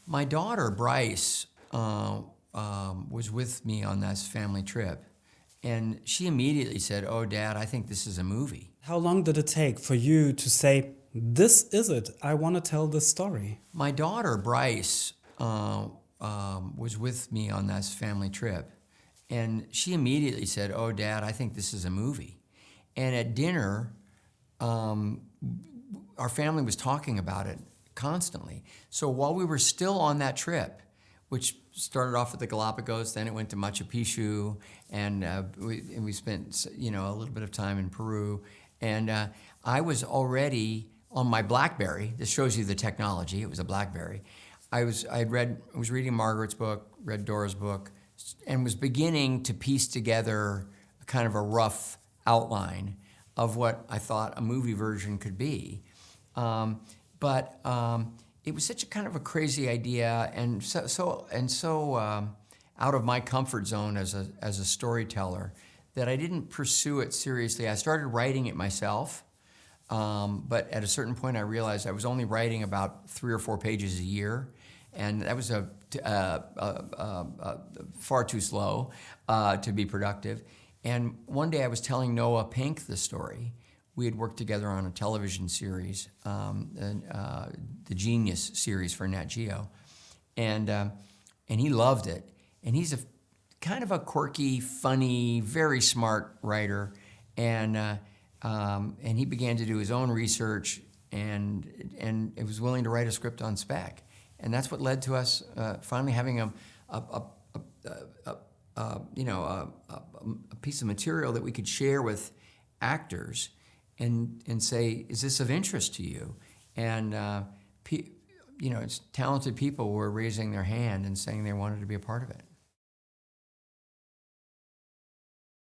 My daughter, Bryce, was with me on this family trip, and she immediately said, "Oh, Dad, I think this is a movie." How long did it take for you to say, this is it, I want to tell this story? My daughter, Bryce, was with me on this family trip, and she immediately said, "Oh, Dad, I think this is a movie." And at dinner, our family was talking about it constantly. So while we were still on that trip, which started off at the Galapagos, then it went to Machu Picchu, and we spent a little bit of time in Peru, and I was already on my BlackBerry. This shows you the technology. It was a BlackBerry. I was reading Margaret's book, read Dora's book, and was beginning to piece together kind of a rough outline of what I thought a movie version could be. But it was such a kind of a crazy idea, and so out of my comfort zone as a storyteller that I didn't pursue it seriously. I started writing it myself, but at a certain point I realized I was only writing about 3 or 4 pages a year, and that was far too slow to be productive. And one day I was telling Noah Pink the story. We had worked together on a television series, the Genius series for Nat Geo, and he loved it. And he's a kind of a quirky, funny, very smart writer, and he began to do his own research, and it was willing to write a script on spec, and that's what led to us finally having a piece of material that we could share with actors. And say, is this of interest to you? And it's talented people were raising their hand and saying they wanted to be a part of it.